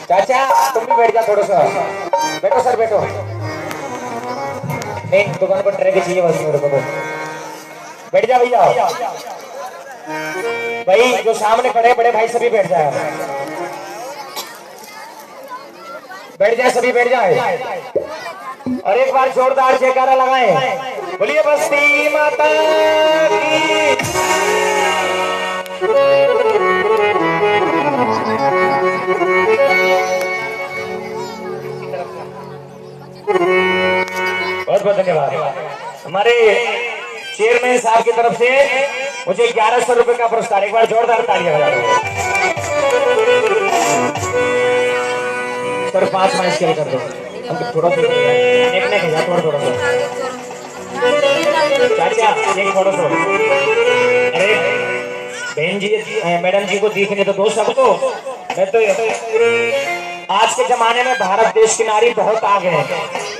चाचा तुम भी बैठ जा थोड़ा सा। बैठो सर बैठो। नहीं दुकान पर ट्रे की चाहिए बस मेरे को तो। बैठ जा भैया। भाई जो सामने खड़े बड़े भाई सभी बैठ जाए। बैठ जाए सभी बैठ जाए। और एक बार जोरदार जयकारा लगाएं। बोलिए बस्ती माता की। बहुत बहुत धन्यवाद। हमारे चेयरमैन साहब की तरफ से मुझे 1100 रुपए का पुरस्कार। एक बार जोरदार तालियां बजा दो सर। 5 माइल स्केल कर दो हम तो थोड़ा थोड़ा चाचा एक थोड़ा सा। अरे बहन जी मैडम जी को देखने तो दो सबको। मैं तो आज के जमाने में भारत देश की नारी बहुत आगे है।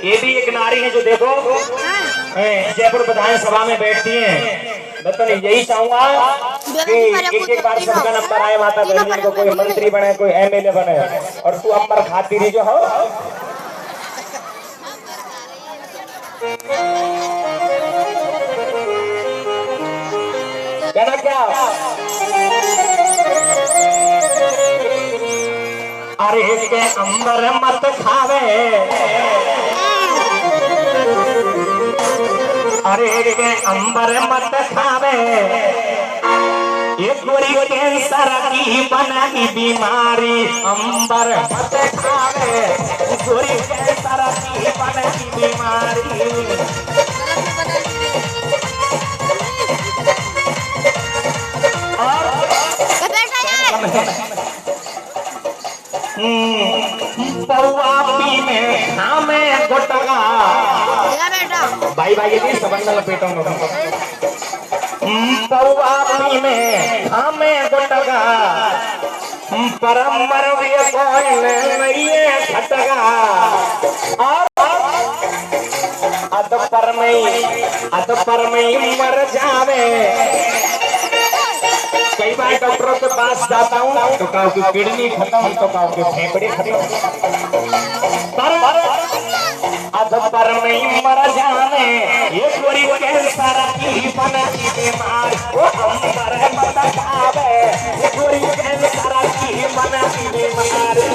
ये भी एक नारी है जो देखो जयपुर विधानसभा में बैठती हैं। मैं तो यही चाहूंगा कि एक बार सबका नंबर आए माता बहन को, कोई मंत्री बने कोई एमएलए बने और तू अंबर खाती रही जो हो। कहना क्या अरे के अंबर मत खावे, अरे के अंबर मत खावे, एक गोरी कैंसर की बनाई बीमारी। अंबर मत खावे गोरी कैंसर की बनाई बीमारी। पौआपी में हमें गुटका भाई भाई ये सबंध लपेटों में। पौआपी में हमें गुटका परमर कोई नहीं खटका। और अदपर में मर जावे। कई बार डॉक्टरों के पास जाता हूँ तो कहो कि किडनी खत्म तो कहो कि फेफड़े खत्म। अदपर में मर जाने ये पूरी कैंसर की बनाई बीमार। वो अंबर मत खावे ये पूरी कैंसर की बनाई बीमारी।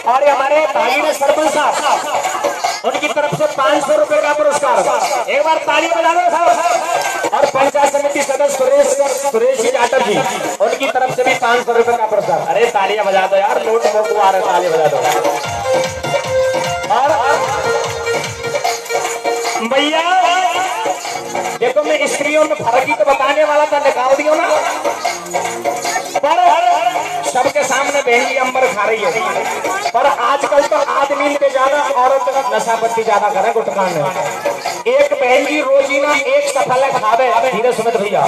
और हमारे भाई ने सरपंच साहब उनकी तरफ से 500 रुपए का पुरस्कार। एक बार ताली बजा दो साहब। और पंचायत समिति सदस्य सुरेश जाटव जी उनकी तरफ से भी 500 रुपए का पुरस्कार। अरे तालियां बजा दो यार, नोट मोकू आ रहे, ताली बजा दो। और भैया देखो मैं स्त्रियों में फर्क ही तो बताने वाला था, निकाल दियो ना। पर सबके सामने बहन की अंबर खा रही है। पर आजकल तो आदमी से ज्यादा औरत नशा पत्ती ज्यादा करे गुटखा में। एक बहन की रोजीना एक सफल खावे। धीरे सुमित भैया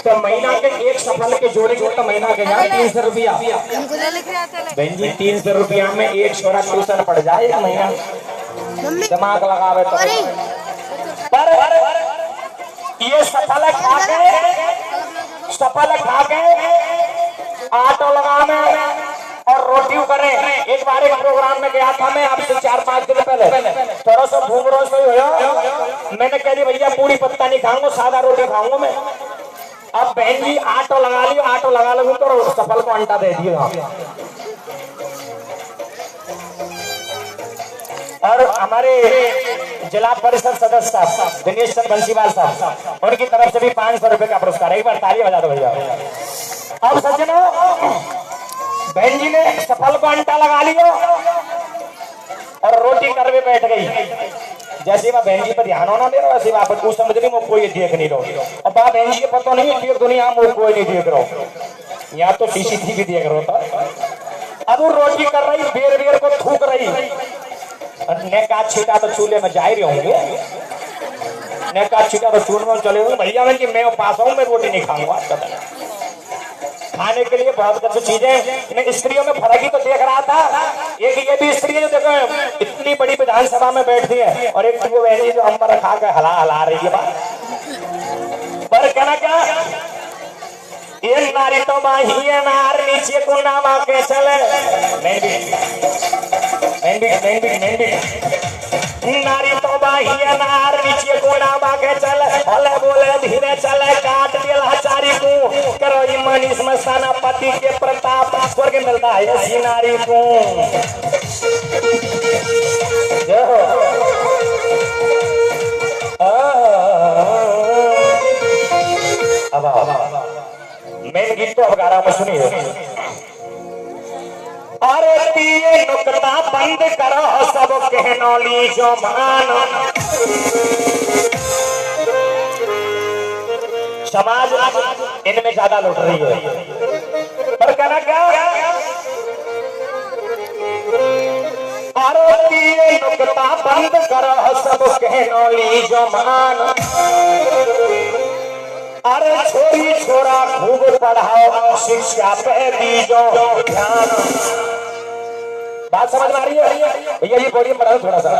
तो महीना के एक सफल के जोड़ेंगे तो महीना के यहाँ 300 रुपया। बहन जी 300 रुपया में एक छोरा ट्यूशन पड़ जाए एक महीना। दिमाग लगावे तो। पर ये सफल खा के ऑटो लगाने और रोटी करे। एक बार एक प्रोग्राम में गया था मैं आपसे 4-5 दिन पहले। थोड़ा सा भूख रोज नहीं हुआ। मैंने कह दी भैया पूरी पत्ता नहीं खाऊंगा, सादा रोटी खाऊंगा मैं। अब बहन जी ऑटो लगा लियो, ऑटो लगा लो तो सफल को अंडा दे दियो। और हमारे जिला परिषद सदस्य दिनेश चंद्र बंसीवाल साहब उनकी तरफ से भी 500 रुपए का पुरस्कार। एक बार ताली बजा दो भैया। अब सज्जनों बहन जी ने सफल को अंडा लगा लिया और रोटी करवे बैठ गई। जैसे मैं बहन जी पर ध्यान होना दे रहा वैसे वहां पर कुछ समझ नहीं, वो कोई देख नहीं रहा। और बात बहन जी के पता नहीं है दुनिया में कोई नहीं देख रहा। यहाँ तो सीसीटीवी देख रहा था। अब वो रोटी कर रही, बेर बेर को थूक रही। ने का छीटा तो चूल्हे में जा ही रहे होंगे। ने कहा चिका तो चूर्ण में चले हुए भैया मैं कि मैं पास हूँ, मैं रोटी नहीं खाऊंगा। खाने के लिए बहुत कुछ चीजें। मैं स्त्रियों में फर्क ही तो देख रहा था। एक ये भी स्त्री है जो देखो इतनी बड़ी विधानसभा में बैठती है, और एक वो वैसी जो अम्बर खा के हला रही है बात। पर कहना क्या, ये नारी तो माही है नार नीचे को नामा के चले नारी तो बाही है नार नीचे को नामा के चले हले बोले धीरे चले काट दिया चारी को करो ये मनीष मस्ताना पति के प्रताप स्वर्ग मिलता है ऐसी नारी को। अब मेन गीत तो अब गा रहा हूं, सुनिए। अरे पिए नुकता बंद करो सब कहनौली जो मान। समाज इनमें ज्यादा लुट रही है, पर कहना क्या, अरे पिए नुकता बंद करो सब कहनौली जो मान। अरे छोरी छोरा खूब पढ़ाओ शिक्षा पे दीजो ध्यान। बात समझ में आ रही है भैया? ये बोलिए पढ़ाओ थोड़ा सा।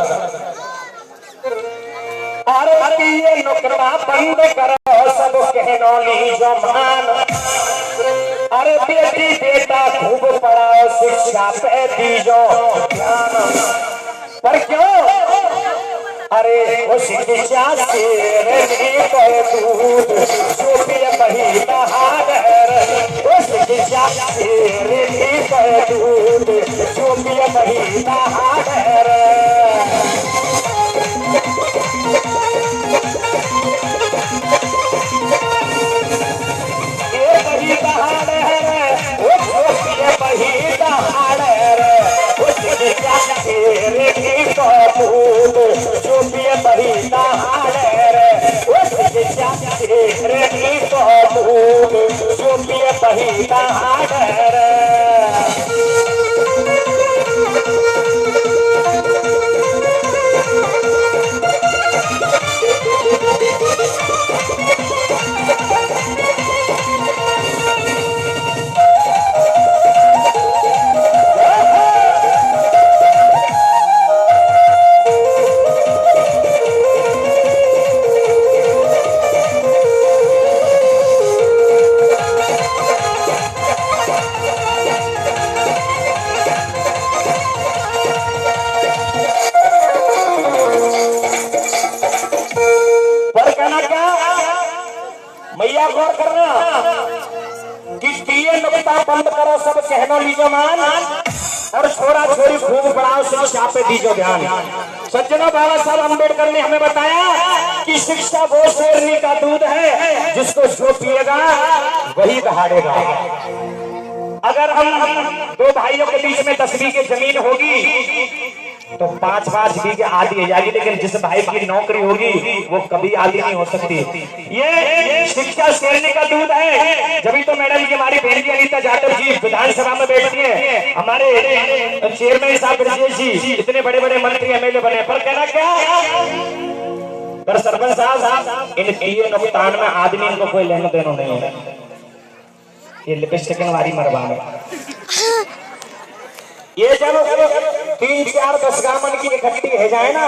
अरे ये नुकरा बंद करो सब कहनौली जो मान। अरे बेटी बेटा खूब पढ़ाओ शिक्षा पे दीजो ध्यान। पर क्यों? अरे वो शिक्षा से दूध जो पिए बही बहादुर। वो शिक्षा से दूध जो पिए बही बहादुर। ये बही बहादुर वो जो पिए बही बहादुर। वो शिक्षा से दूध जो पिए बही बहादुर। वो शिक्षा से दूध जो पिए बही बहादुर। मैया गौर करना कि पिए नुकता बंद करो सब कहनो लीजो मान। और छोरा छोरी खूब पढ़ाओ शिक्षा पे दीजो ध्यान। सज्जनों, बाबा साहब अम्बेडकर ने हमें बताया कि शिक्षा वो शेरनी का दूध है जिसको जो पिएगा वही दहाड़ेगा। अगर हम दो भाइयों के बीच में 10 बीघे जमीन होगी तो 5-5 बीघे आधी हो जाएगी, लेकिन जिस भाई की नौकरी होगी वो कभी आधी नहीं हो सकती। ये शिक्षा शेरनी का दूध है। जब तो मैडम जी हमारी बहन जी अनीता जाटव जी विधानसभा में बैठती है, हमारे चेयरमैन साहब ब्रजेश जी इतने बड़े बड़े मंत्री एमएलए बने, पर कहना क्या, पर सरपंच साहब इन ये नुकसान में आदमी इनको कोई लेना देना नहीं है। ये लिपस्टिक वाली मरवा ये जब 3-4-10 गामन की इकट्ठी है जाए ना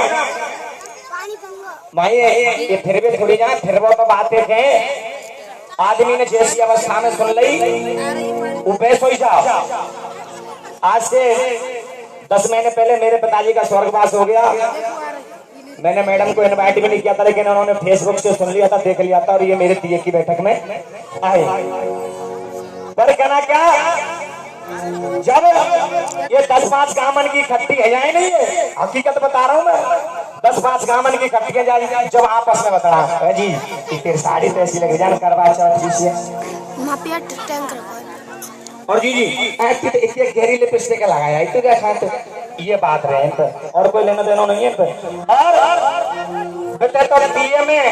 भाई, ये फिर भी थोड़ी जाए फिर वो तो बातें थे। आदमी ने जैसी अवस्था में सुन ली वो बेस हो जाओ। आज से 10 महीने पहले मेरे पिताजी का स्वर्गवास हो गया। मैंने मैडम को इनवाइट भी नहीं किया था, लेकिन उन्होंने फेसबुक से सुन लिया था, देख लिया था, और ये मेरे तीये की बैठक में आए। पर कहना क्या, जब ये 10-5 गामन की इकट्ठी है जाए नहीं, है हकीकत बता रहा हूँ मैं, 10-5 गामन की इकट्ठी जाए जब आपस में बता रहा जी तेरी साड़ी तो ऐसी लगे जान करवा चौथ और जी इतनी गहरी लिपस्टिक लगाया तो क्या खाए, तो ये बात रहे तो और कोई लेना देना नहीं है। और बेटे तो पिए में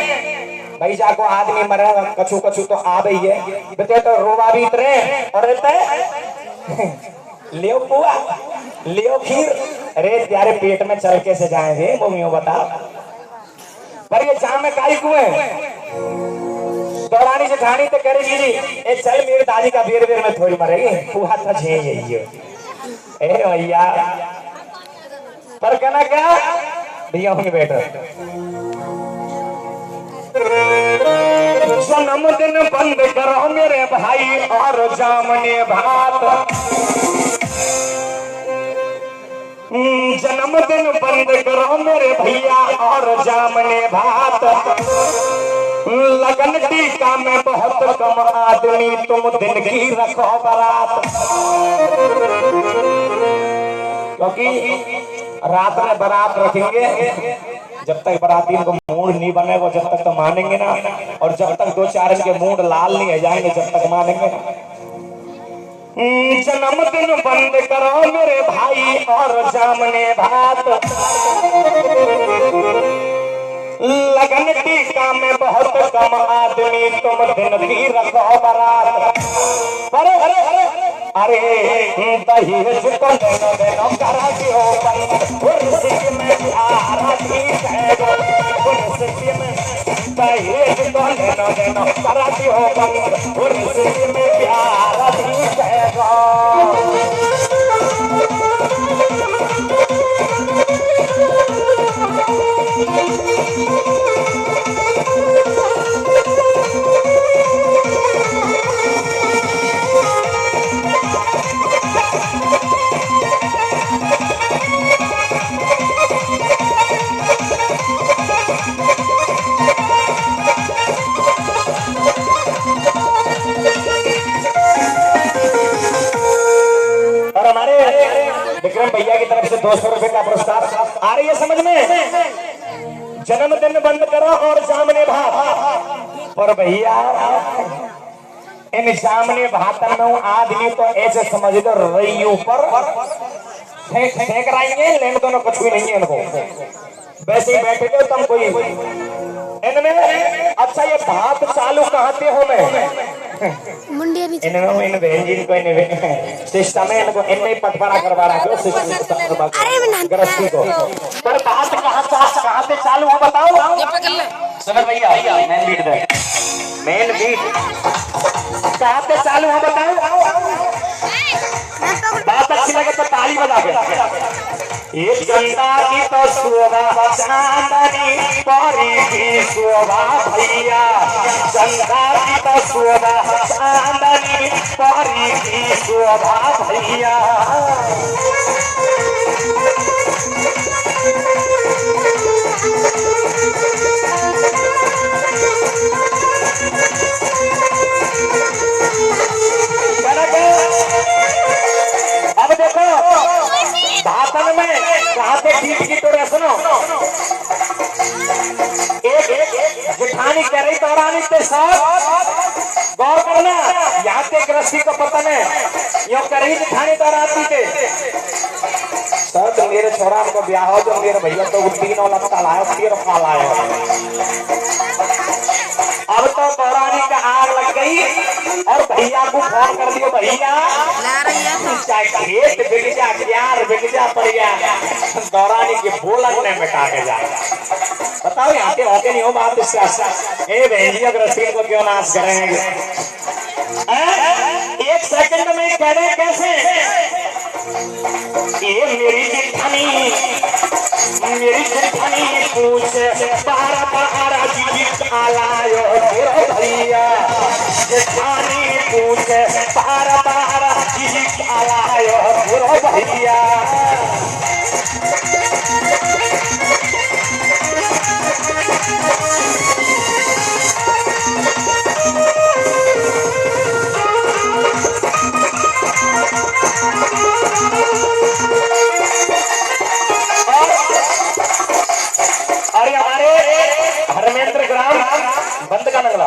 भाई जाको आदमी मरा कछु कछु तो आ गई है, बेटे तो रोवा भी इतरे और लियो पुआ लियो खीर। अरे त्यारे पेट में चल के से जाएंगे मम्मियों बता। पर ये जाम में काई कुएं दौरानी जेठानी तो करेगी जी ए चल मेरे दादी का बेर बेर में थोड़ी मरेगी हुआ था झे ये ए भैया पर कहना क्या भैया होंगे बेटा जन्मदिन बंद करो मेरे भाई और जामने भात जन्मदिन बंद करो मेरे भैया और जामने भात लगन टीका में बहुत कम आदमी तुम दिन की रखो बारात क्योंकि रात में बारात रखेंगे जब तक बराती को मूड नहीं बनेगा जब तक तो मानेंगे ना और जब तक 2-4 इनके मूड लाल नहीं हो जाएंगे जब तक मानेंगे ना। जन्मदिन बंद करो मेरे भाई और जामने भात लगन टीका में बहुत कम आदमी तुम दिन की रखो बारात अरे दहेज को देनो करा दियो पुरस्कार में प्यार ठीक है पुरस्कार में दहेज को देनो करा दियो पुरस्कार में प्यार ठीक है भैया की तरफ से 200 रुपए का पुरस्कार आ रही है समझ में। जन्मदिन बंद करो और जामने भात पर भैया इन जामने भातन में आदमी तो ऐसे समझ लो रैयों पर फेंक रही है लेकिन दोनों कुछ भी नहीं है इनको वैसे ही बैठे थे तुम कोई इनमें अच्छा ये भात चालू कहाँ से हो मैं इनमें इन बहन को इन सिस्टम में इनको इनमें पटवारा करवा रहा है सिस्टम गृहस्थी को पर बात कहाँ से चालू हो बताओ सुनो भैया मेन बीट कहाँ से चालू हो बताओ बात अच्छी लगे तो ताली बजा के ये गंगा की तो शोभा चांदनी परी की शोभा भैया गंगा की तो शोभा चांदनी परी की शोभा भैया अब देखो भाषण में कहा से गीत की तो सुनो एक जेठानी कह रही दौरानी के साथ गौर करना यहाँ के गृहस्थी को पता है यो कर रही जेठानी दौरानी के सर तो मेरे छोरा को ब्याह हो तो मेरे भैया तो 3 औलाद का लाया 13 का लाया अब तो दौरानी का आग लग गई और भैया को फोन कर दियो भैया खेत बिक जा प्यार बिक जा पड़ गया दौरानी के बोलन ने मिटा के जा बताओ यहाँ के होते नहीं हो बात इसका ए बहनिया गृहस्थी को क्यों नाश करेंगे 1 सेकंड में कह रहे कैसे ये मेरी जेठानी पूछे बारा जी आलायो तेरे भैया जेठानी पूछे बारा जी आलायो तेरे भैया बंद का नगला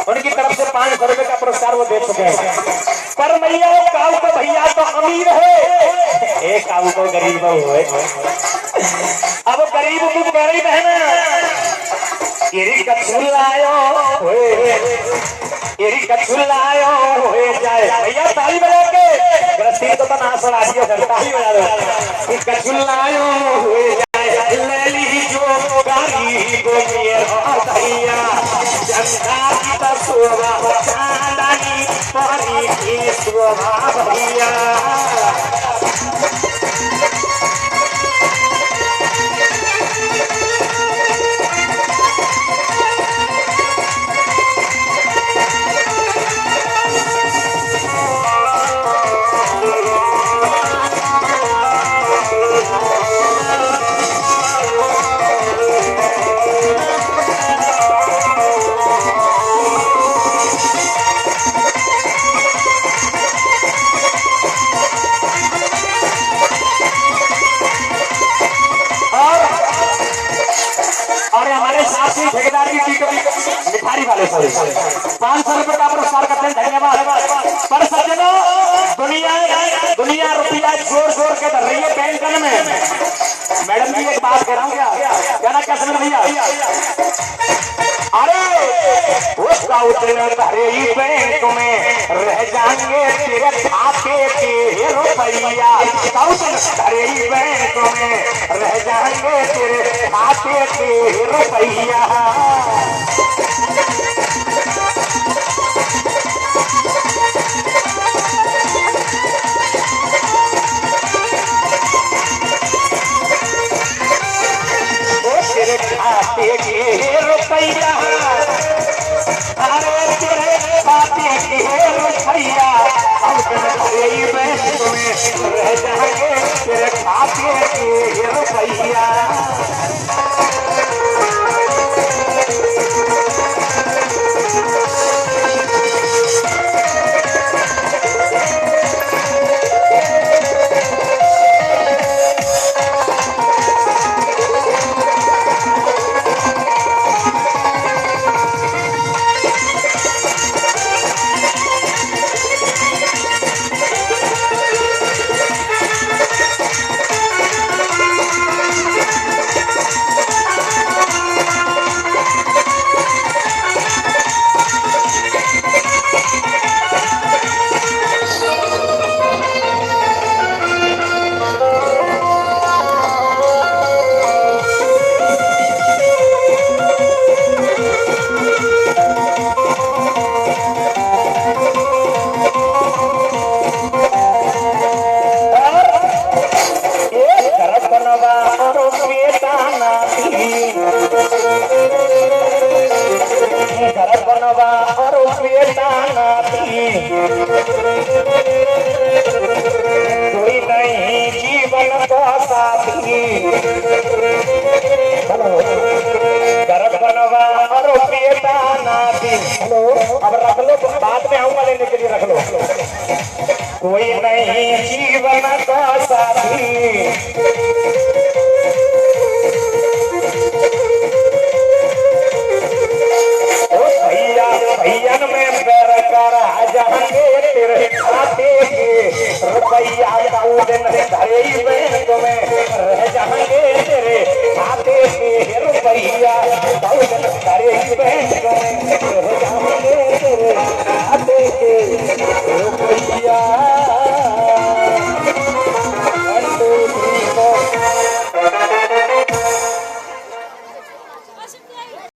उनकी तरफ से 500 रुपए का पुरस्कार वो दे चुके हैं पर मैया काऊ को भैया तो अमीर है एक काऊ को गरीब हुए अब गरीब को गरीब है ना एरी कछुलायो हो जाए भैया ताली बजा के गृहस्थी को तो नाश बना दिया ताली बजा दो कछुलायो हो जाए ले ली जो गरीब मेरा भैया जनता की तो शोभा चांदनी परी की शोभा भैया ठेकेदार की मिठाई वाले सॉरी 500 रुपए का पुरस्कार करते हैं धन्यवाद। पर सज्जनों दुनिया रुपया जोर जोर के धर रही है बैंकन में। मैडम जी एक बात कह रहा हूँ क्या ना क्या समझ भैया अरे उसका उतने भरे बैंक में रह जाएंगे तेरे खाते के रुपया भरे बैंक में रह जाएंगे तेरे खाते के रुपया तेरे खाते के रुपया अरे तेरे खाते के रुपया अब तेरे बैंक में रह जाएंगे तेरे खाते के रुपया कोई नहीं जीवन का साथी गर्भ बनवा और बेटा नाती हेलो अब रख लो तुम बाद में आऊंगा लेने के लिए रख लो कोई नहीं जीवन का साथी भैयन में पैर कर जाएंगे तेरे खाते के रुपया दिन धरे बैंक में